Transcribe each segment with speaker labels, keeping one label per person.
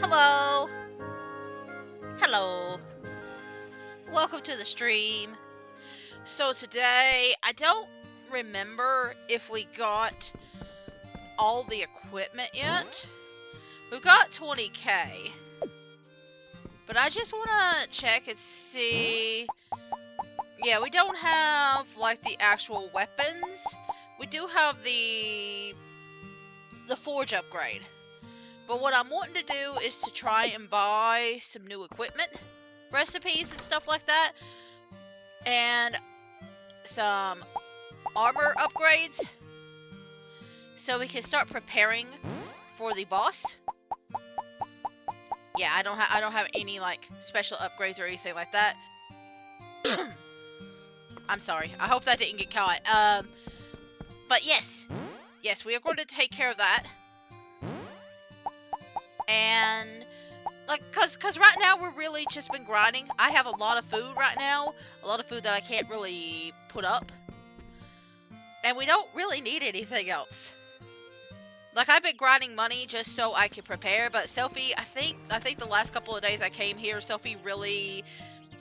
Speaker 1: Hello. Hello. Welcome to the stream. So today, I don't remember if we got all the equipment yet. We've got 20k. But I just want to check and see. Yeah, we don't have like the actual weapons. We do have the forge upgrade. But what I'm wanting to do is to try and buy some new equipment, recipes and stuff like that, and some armor upgrades, so we can start preparing for the boss. Yeah, I don't have any like special upgrades or anything like that. I'm sorry. I hope that didn't get caught. But yes, we are going to take care of that. And like, cause right now we're really just been grinding. I have a lot of food right now, a lot of food that I can't really put up, and we don't really need anything else. Like, I've been grinding money just so I can prepare, but Sophie, I think the last couple of days I came here, Sophie really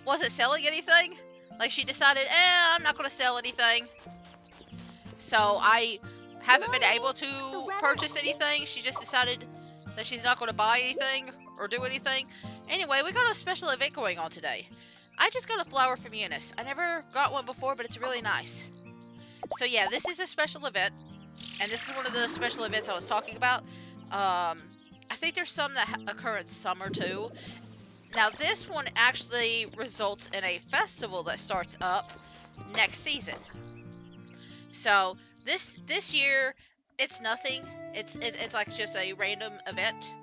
Speaker 1: wasn't selling anything. Like, she decided, I'm not gonna sell anything. So I haven't been able to purchase anything. She just decided that she's not going to buy anything or do anything. Anyway, we got a special event going on today. I just got a flower from Eunice. I never got one before, but it's really nice. So yeah, this is a special event, and this is one of the special events I was talking about. I think there's some that occur in summer too. Now this one actually results in a festival that starts up next season. So this year, it's nothing. It's like just a random event.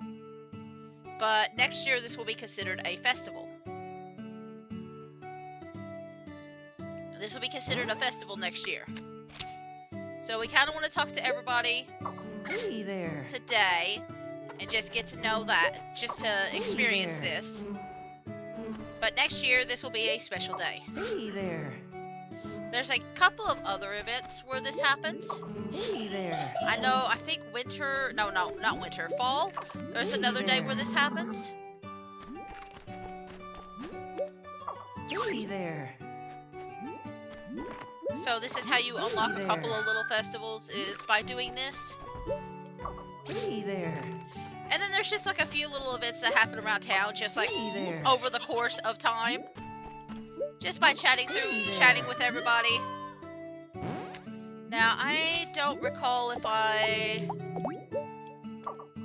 Speaker 1: But next year, this will be considered a festival. This will be considered a festival next year. So we kind of want to talk to everybody
Speaker 2: Hey there.
Speaker 1: today and just get to know that, just to experience this. But next year, this will be a special day.
Speaker 2: Hey there.
Speaker 1: There's a couple of other events where this happens.
Speaker 2: Hey there.
Speaker 1: I know, I think winter, no, not winter, fall. There's another day where this happens.
Speaker 2: Hey there.
Speaker 1: So this is how you unlock a couple of little festivals, is by doing this.
Speaker 2: Hey there.
Speaker 1: And then there's just like a few little events that happen around town, just like
Speaker 2: Hey there.
Speaker 1: over the course of time. Just by chatting with everybody. Now, I don't recall if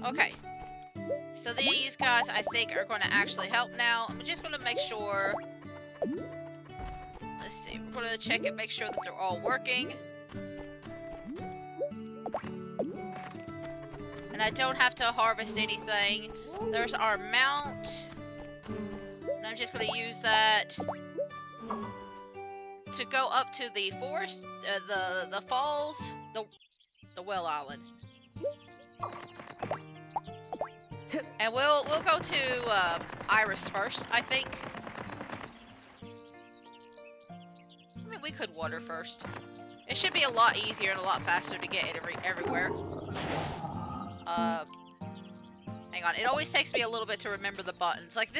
Speaker 1: okay. So these guys, I think, are going to actually help now. I'm just going to make sure. Let's see. We're going to check and make sure that they're all working. And I don't have to harvest anything. There's our mount. And I'm just going to use that to go up to the forest, the falls, the well island, and we'll go to Iris first. I think. I mean, we could water first. It should be a lot easier and a lot faster to get it everywhere. Hang on, it always takes me a little bit to remember the buttons. Like,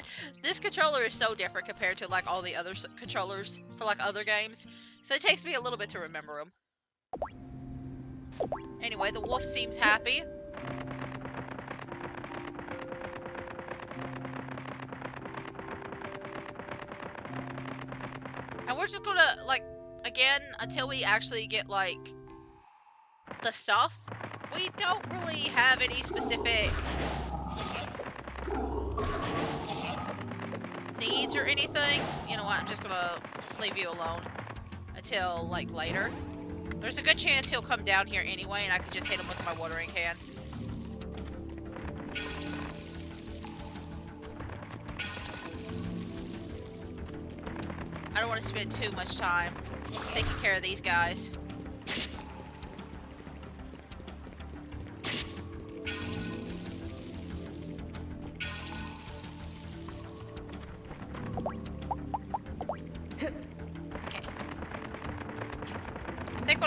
Speaker 1: this controller is so different compared to, like, all the other controllers for, like, other games. So it takes me a little bit to remember them. Anyway, the wolf seems happy. And we're just gonna, like, again, until we actually get, like, the stuff, we don't really have any specific needs or anything. You know what, I'm just gonna leave you alone until, like, later. There's a good chance he'll come down here anyway, and I could just hit him with my watering can. I don't want to spend too much time taking care of these guys.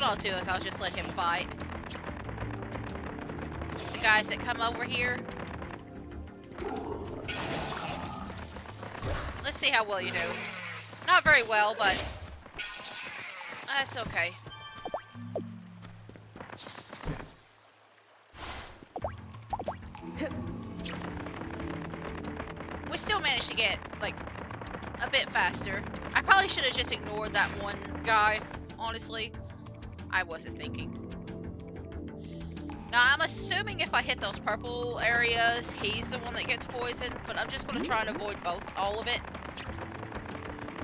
Speaker 1: I'll do is I'll just let him fight the guys that come over here. Let's see how well you do. Not very well, but that's okay. We still managed to get, like, a bit faster. I probably should have just ignored that one guy, honestly. I wasn't thinking. Now, I'm assuming if I hit those purple areas, he's the one that gets poisoned, but I'm just going to try and avoid all of it.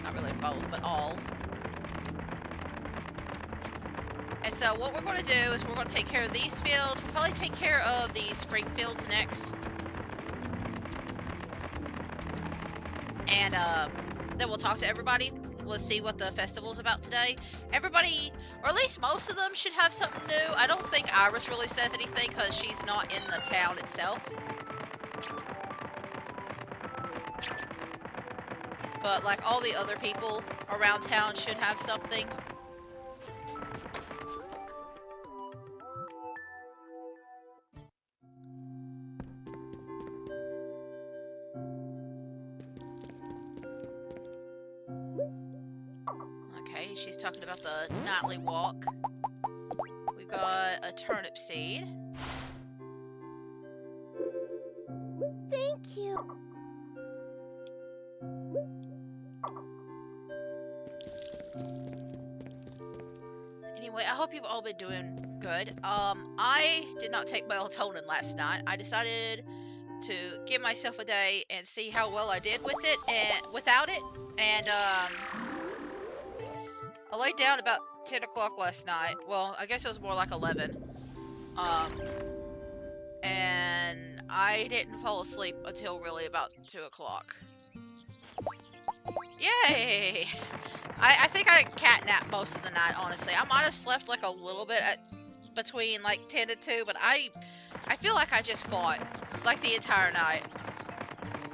Speaker 1: Not really both, but all. And so what we're going to do is we're going to take care of these fields. We'll probably take care of the spring fields next. And then we'll talk to everybody. We'll see what the festival's about today. Everybody, or at least most of them, should have something new. I don't think Iris really says anything because she's not in the town itself. But like all the other people around town should have something. Okay, she's talking about the nightly walk. We've got a turnip seed.
Speaker 3: Thank you.
Speaker 1: Anyway, I hope you've all been doing good. I did not take melatonin last night. I decided to give myself a day and see how well I did with it and without it. And I laid down about 10 o'clock last night. Well, I guess it was more like 11. And I didn't fall asleep until really about 2 o'clock. Yay! I think I catnapped most of the night, honestly. I might have slept like a little bit between like 10 to 2, but I feel like I just fought like the entire night.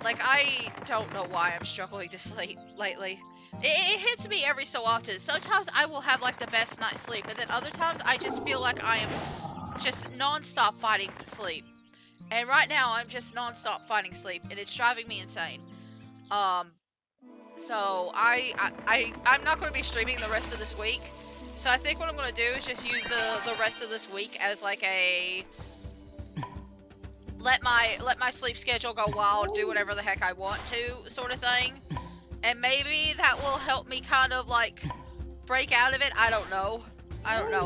Speaker 1: Like, I don't know why I'm struggling to sleep lately. It hits me every so often. Sometimes I will have like the best night's sleep, and then other times I just feel like I am just non-stop fighting sleep. And right now I'm just non-stop fighting sleep, and it's driving me insane. So I'm not going to be streaming the rest of this week. So I think what I'm going to do is just use the rest of this week as like a let my sleep schedule go wild, do whatever the heck I want to sort of thing. And maybe that will help me kind of like break out of it. I don't know.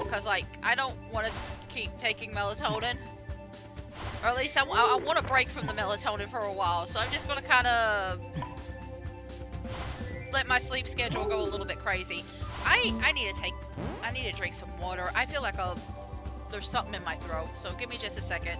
Speaker 1: Because like I don't want to keep taking melatonin. Or at least I want to break from the melatonin for a while. So I'm just going to kind of let my sleep schedule go a little bit crazy. I need to drink some water. I feel like there's something in my throat. So give me just a second.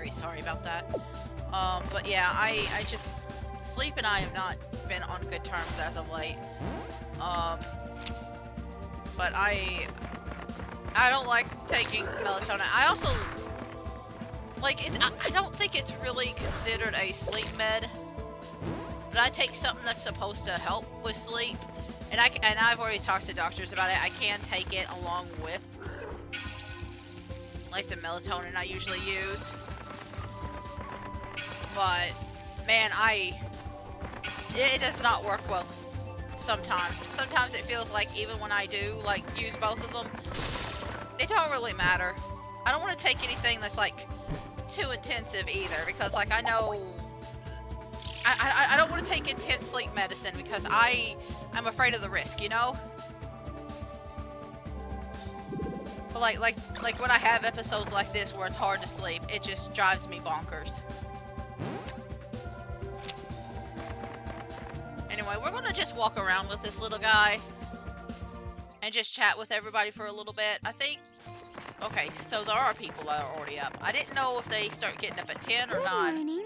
Speaker 1: Sorry about that. But yeah, I just sleep and I have not been on good terms as of late. But I don't like taking melatonin. I also like I don't think it's really considered a sleep med, but I take something that's supposed to help with sleep, and I've already talked to doctors about it. I can take it along with like the melatonin I usually use. But, man, it does not work well sometimes. Sometimes it feels like even when I do, like, use both of them, it don't really matter. I don't want to take anything that's, like, too intensive either, because, like, I know, I don't want to take intense sleep medicine because I'm afraid of the risk, you know? But, like when I have episodes like this where it's hard to sleep, it just drives me bonkers. Anyway, we're gonna just walk around with this little guy and just chat with everybody for a little bit. I think, okay, so there are people that are already up. I didn't know if they start getting up at 10 or 9.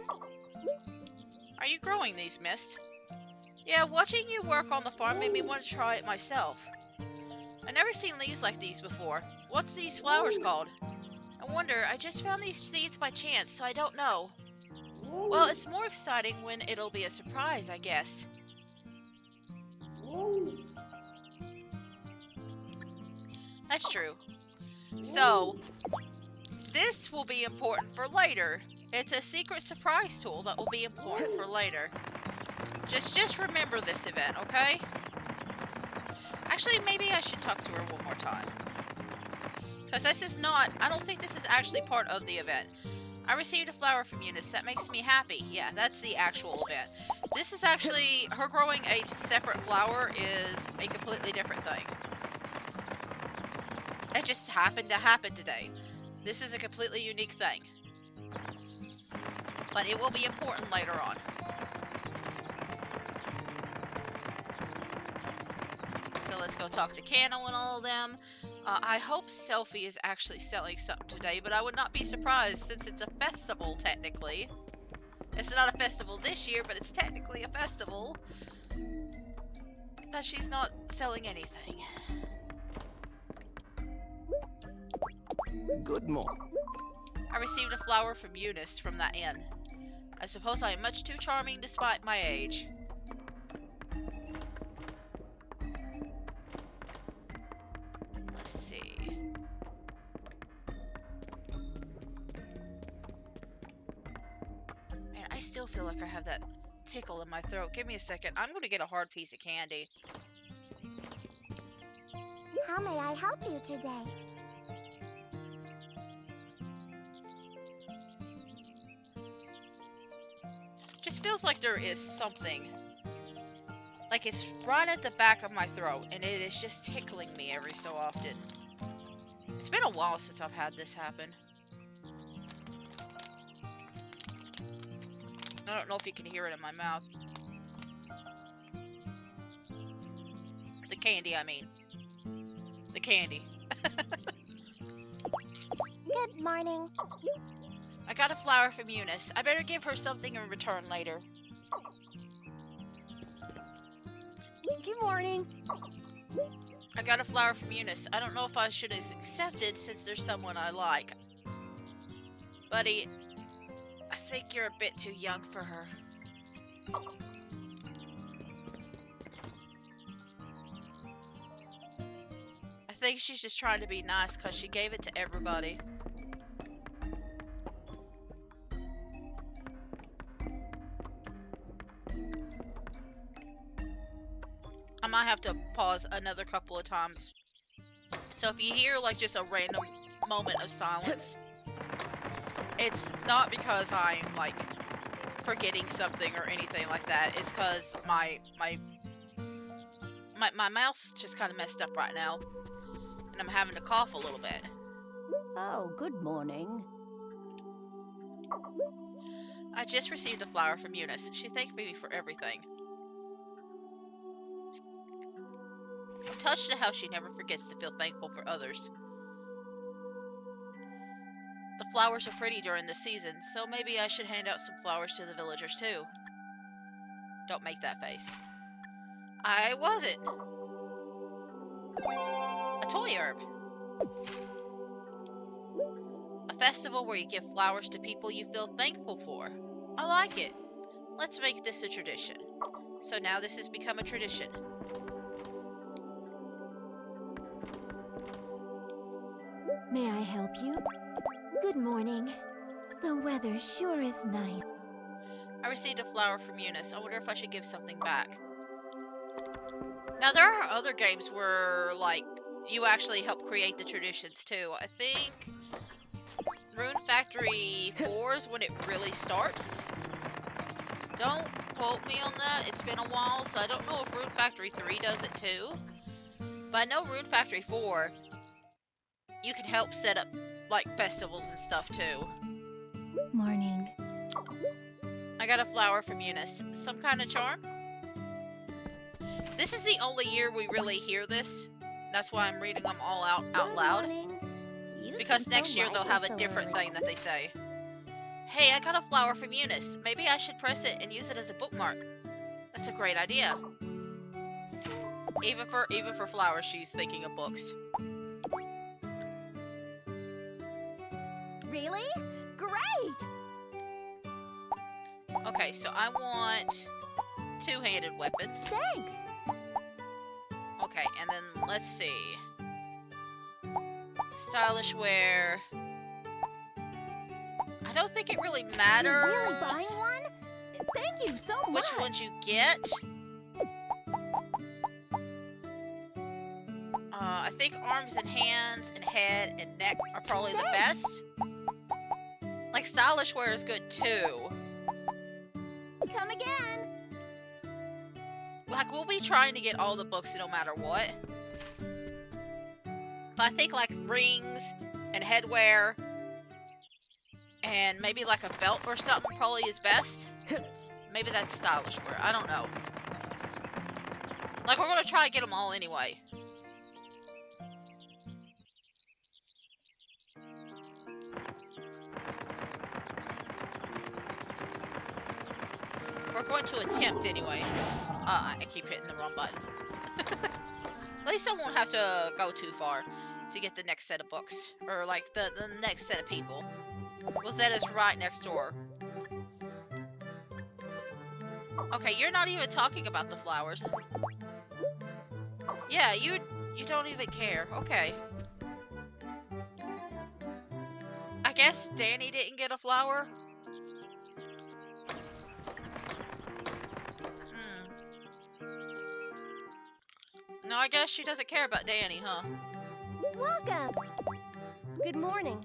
Speaker 1: Are you growing these, Mist? Yeah, watching you work on the farm made me want to try it myself. I've never seen leaves like these before. What's these flowers called? I wonder, I just found these seeds by chance, so I don't know. Well, it's more exciting when it'll be a surprise, I guess. That's true. So, this will be important for later. It's a secret surprise tool that will be important for later. Just remember this event, okay? Actually, maybe I should talk to her one more time. Because this is not, I don't think this is actually part of the event. I received a flower from Eunice. That makes me happy. Yeah, that's the actual event. This is actually, her growing a separate flower is a completely different thing. It just happened to happen today. This is a completely unique thing. But it will be important later on. So let's go talk to Cano and all of them. I hope Selfie is actually selling something today, but I would not be surprised since it's a festival, technically. It's not a festival this year, but it's technically a festival. That she's not selling anything.
Speaker 3: Good morning.
Speaker 1: I received a flower from Eunice from that inn. I suppose I am much too charming despite my age. Let's see. Man, I still feel like I have that tickle in my throat. Give me a second. I'm going to get a hard piece of candy.
Speaker 4: How may I help you today?
Speaker 1: Just feels like there is something. Like it's right at the back of my throat, and it is just tickling me every so often. It's been a while since I've had this happen. I don't know if you can hear it in my mouth. The candy, I mean. The candy.
Speaker 4: Good morning.
Speaker 1: I got a flower from Eunice. I better give her something in return later.
Speaker 2: Good morning.
Speaker 1: I got a flower from Eunice. I don't know if I should accept it since there's someone I like. Buddy, I think you're a bit too young for her. I think she's just trying to be nice because she gave it to everybody. I might have to pause another couple of times. So if you hear like just a random moment of silence, it's not because I'm like forgetting something or anything like that. It's because my mouth's just kind of messed up right now, and I'm having to cough a little bit.
Speaker 2: Oh, good morning.
Speaker 1: I just received a flower from Eunice. She thanked me for everything. I'm touched at how she never forgets to feel thankful for others. The flowers are pretty during the season, so maybe I should hand out some flowers to the villagers too. Don't make that face. I wasn't. A toy herb. A festival where you give flowers to people you feel thankful for. I like it. Let's make this a tradition. So now this has become a tradition.
Speaker 4: May I help you? Good morning. The weather sure is nice.
Speaker 1: I received a flower from Eunice. I wonder if I should give something back. Now, there are other games where, like, you actually help create the traditions, too. I think Rune Factory 4 is when it really starts. Don't quote me on that. It's been a while, so I don't know if Rune Factory 3 does it, too. But I know Rune Factory 4, you can help set up, like, festivals and stuff, too.
Speaker 4: Morning.
Speaker 1: I got a flower from Eunice. Some kind of charm? This is the only year we really hear this. That's why I'm reading them all out loud. Because next year they'll have a different thing that they say. Hey, I got a flower from Eunice. Maybe I should press it and use it as a bookmark. That's a great idea. Even for flowers, she's thinking of books.
Speaker 2: Really? Great!
Speaker 1: Okay, so I want two-handed weapons.
Speaker 2: Thanks!
Speaker 1: Okay, and then let's see. Stylish wear. I don't think it really matters
Speaker 2: You're really buying one? Thank you so much!
Speaker 1: which ones you get. I think arms and hands and head and neck are probably the best. Like, stylish wear is good too.
Speaker 2: Come again!
Speaker 1: Like, we'll be trying to get all the books no matter what. But I think, like, rings and headwear and maybe, like, a belt or something probably is best. Maybe that's stylish wear. I don't know. Like, we're going to try to get them all anyway. We're going to attempt anyway. I keep hitting the wrong button. At least I won't have to go too far to get the next set of books. Or, like, the next set of people. Rosetta's right next door. Okay, you're not even talking about the flowers. Yeah, you don't even care. Okay. I guess Danny didn't get a flower. No, I guess she doesn't care about Danny, huh?
Speaker 2: Welcome! Good morning.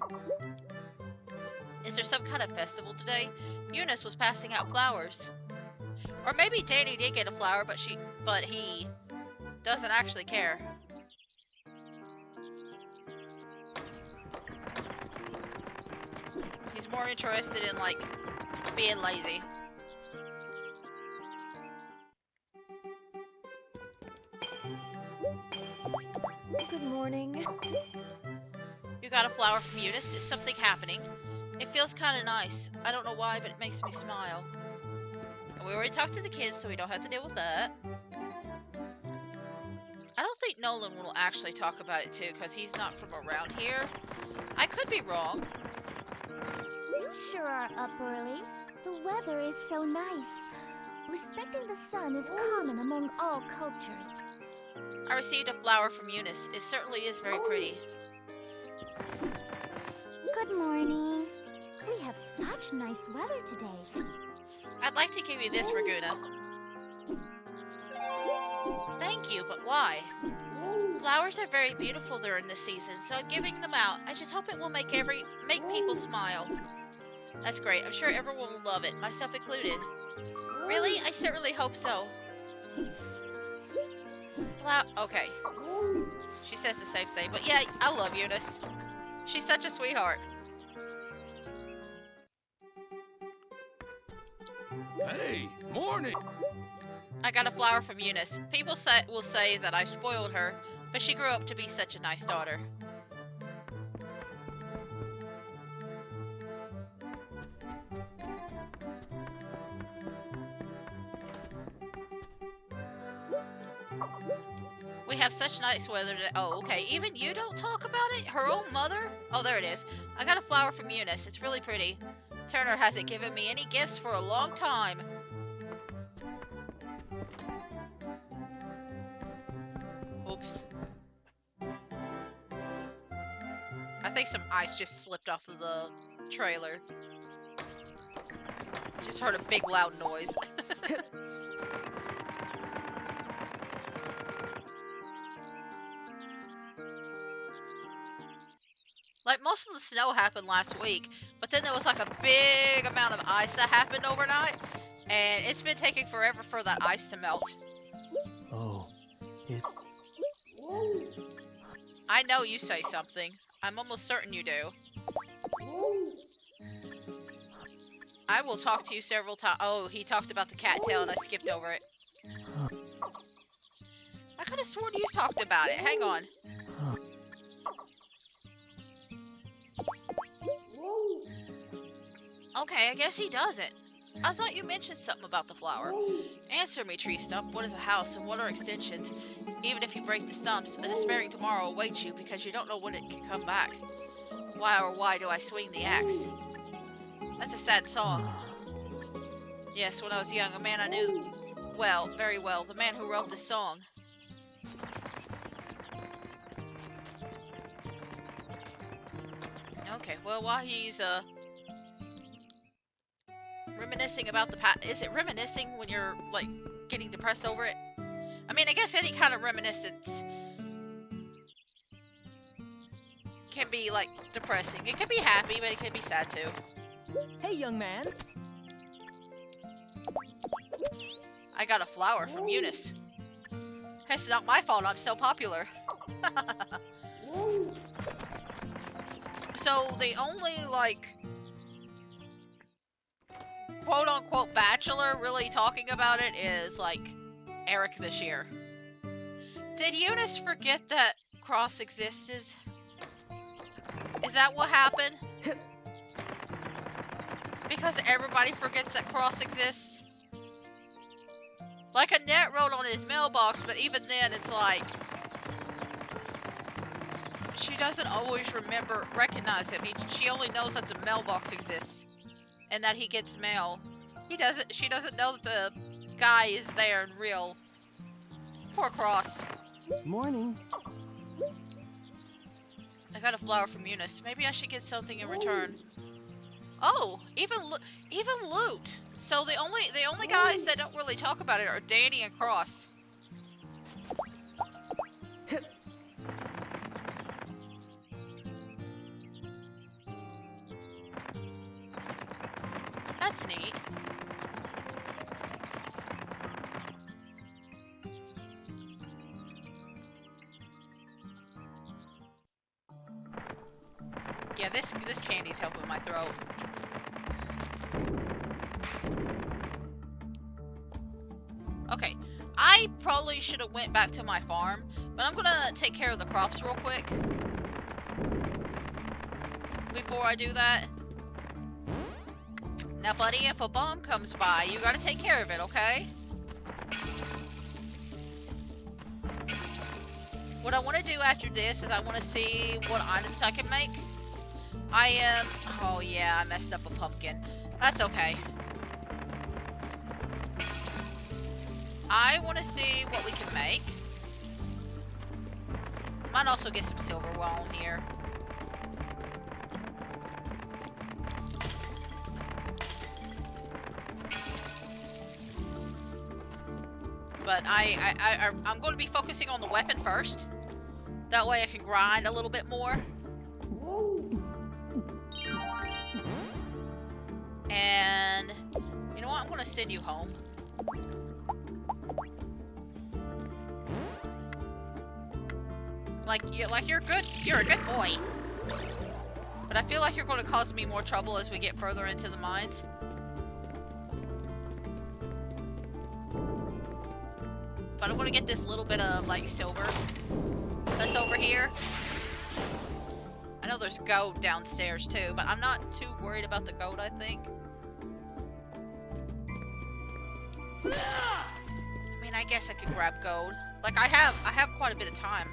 Speaker 1: Is there some kind of festival today? Eunice was passing out flowers. Or maybe Danny did get a flower, but he doesn't actually care. He's more interested in, like, being lazy.
Speaker 2: Good morning.
Speaker 1: You got a flower from Eunice? Is something happening? It feels kind of nice. I don't know why, but it makes me smile. And we already talked to the kids, so we don't have to deal with that. I don't think Nolan will actually talk about it too, because he's not from around here. I could be wrong.
Speaker 4: You sure are up early. The weather is so nice. Respecting the sun is common among all cultures.
Speaker 1: I received a flower from Eunice. It certainly is very pretty.
Speaker 4: Good morning. We have such nice weather today.
Speaker 1: I'd like to give you this, Raguna. Thank you, but why? Flowers are very beautiful during this season, so I'm giving them out. I just hope it will make people smile. That's great. I'm sure everyone will love it, myself included. Really? I certainly hope so. Okay. She says the same thing, but yeah, I love Eunice. She's such a sweetheart.
Speaker 3: Hey, morning!
Speaker 1: I got a flower from Eunice. People will say that I spoiled her, but she grew up to be such a nice daughter. We have such nice weather today. Oh, okay. Even you don't talk about it? Her own mother? Oh, there it is. I got a flower from Eunice. It's really pretty. Turner hasn't given me any gifts for a long time. Oops. I think some ice just slipped off of the trailer. Just heard a big loud noise. Like, most of the snow happened last week, but then there was like a big amount of ice that happened overnight, and it's been taking forever for that ice to melt.
Speaker 3: Oh,
Speaker 1: I know you say something. I'm almost certain you do. I will talk to you several times. Oh, he talked about the cattail and I skipped over it. I could have sworn you talked about it. Hang on. Okay, I guess he doesn't. I thought you mentioned something about the flower. Answer me, tree stump. What is a house and what are extensions? Even if you break the stumps, a despairing tomorrow awaits you because you don't know when it can come back. why do I swing the axe? That's a sad song. Yes, when I was young, a man I knew well, very well, the man who wrote this song. Okay, well, while he's reminiscing about the past, is it reminiscing when you're like getting depressed over it? I mean, I guess any kind of reminiscence can be like depressing. It can be happy, but it can be sad too.
Speaker 5: Hey, young man.
Speaker 1: I got a flower from Eunice. It's not my fault I'm so popular. So the only like quote unquote bachelor really talking about it is like Eric this year. Did Eunice forget that Cross existed? Is that what happened? Because everybody forgets that Cross exists? Like Annette wrote on his mailbox, but even then it's like she doesn't always recognize him. She only knows that the mailbox exists and that he gets mail. She doesn't know that the guy is there in real. Poor Cross.
Speaker 5: Morning.
Speaker 1: I got a flower from Eunice. Maybe I should get something in return. Oh, even loot. So the only guys that don't really talk about it are Danny and Cross. That's neat. Yeah, this candy's helping my throat. Okay, I probably should have went back to my farm, but I'm gonna take care of the crops real quick before I do that. Now, buddy, if a bomb comes by, you gotta take care of it, okay? What I want to do after this is I want to see what items I can make. Oh yeah, I messed up a pumpkin. That's okay. I want to see what we can make. Might also get some silver while I'm here. But I'm going to be focusing on the weapon first. That way I can grind a little bit more. And you know what? I'm going to send you home. You're good. You're a good boy. But I feel like you're going to cause me more trouble as we get further into the mines. But I'm going to get this little bit of like silver that's over here. I know there's gold downstairs too, but I'm not too worried about the gold, I think. I mean, I guess I could grab gold. Like I have quite a bit of time.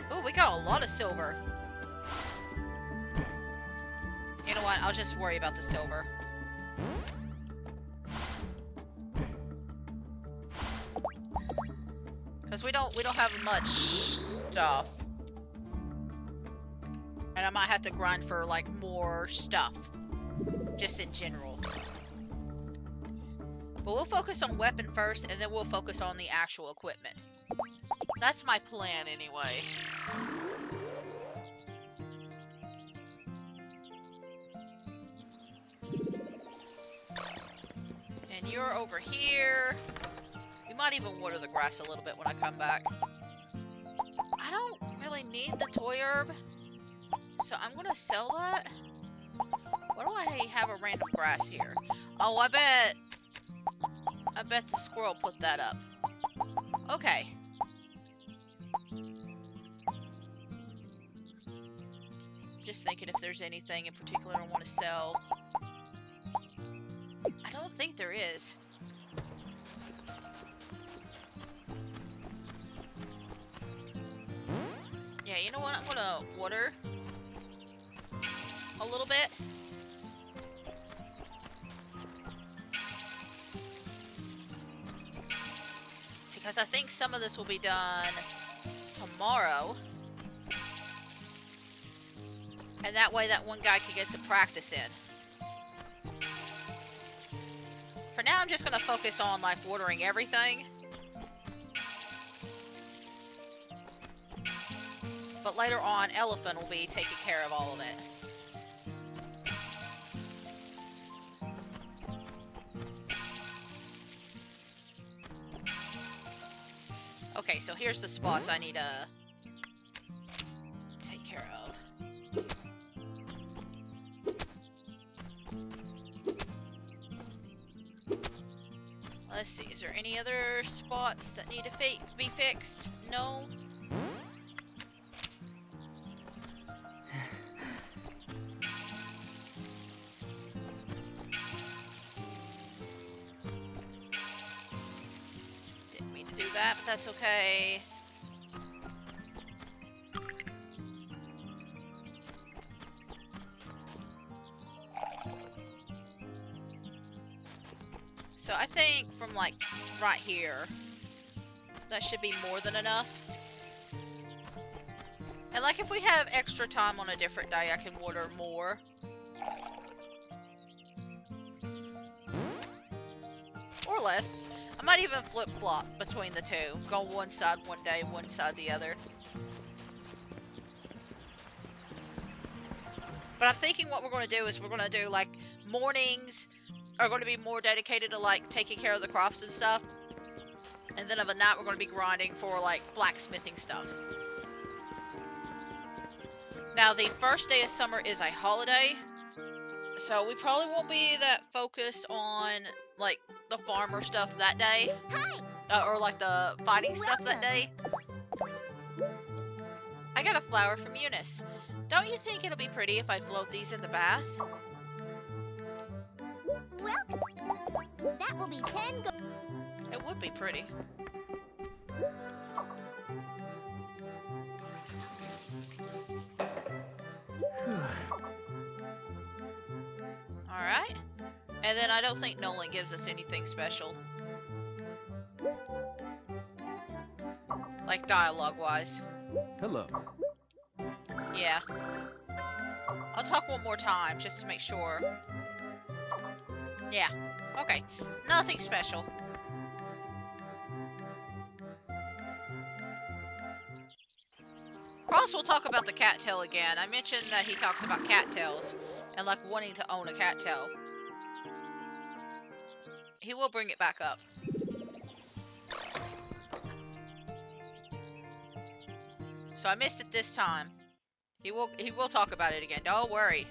Speaker 1: Oh, we got a lot of silver. You know what? I'll just worry about the silver. Cause we don't have much stuff. And I might have to grind for like more stuff. Just in general. But we'll focus on weapon first, and then we'll focus on the actual equipment. That's my plan, anyway. And you're over here. We might even water the grass a little bit when I come back. I don't really need the toy herb, so I'm gonna sell that. Why do I have a random grass here? Oh, I bet the squirrel put that up. Okay. Just thinking if there's anything in particular I want to sell. I don't think there is. Yeah, you know what? I'm gonna water a little bit. Because I think some of this will be done tomorrow. And that way that one guy can get some practice in. For now, I'm just going to focus on, like, watering everything. But later on, Elephant will be taking care of all of it. Okay, so here's the spots I need to take care of. Let's see, is there any other spots that need to be fixed? No? Didn't mean to do that, but that's okay. So I think from like right here, that should be more than enough. And like if we have extra time on a different day, I can water more. Or less. I might even flip-flop between the two. Go one side one day, one side the other. But I'm thinking what we're going to do is we're going to do like mornings are going to be more dedicated to like taking care of the crops and stuff. And then of a night we're going to be grinding for like blacksmithing stuff. Now the first day of summer is a holiday. So we probably won't be that focused on like the farmer stuff that day. Or like the fighting stuff that day. I got a flower from Eunice. Don't you think it'll be pretty if I float these in the bath?
Speaker 4: Welcome. That will be 10 gold.
Speaker 1: It would be pretty. Alright. And then I don't think Nolan gives us anything special. Like dialogue-wise.
Speaker 3: Hello.
Speaker 1: Yeah. I'll talk one more time just to make sure. Yeah. Okay. Nothing special. Cross will talk about the cattail again. I mentioned that he talks about cattails and like wanting to own a cattail. He will bring it back up. So I missed it this time. He will talk about it again. Don't worry.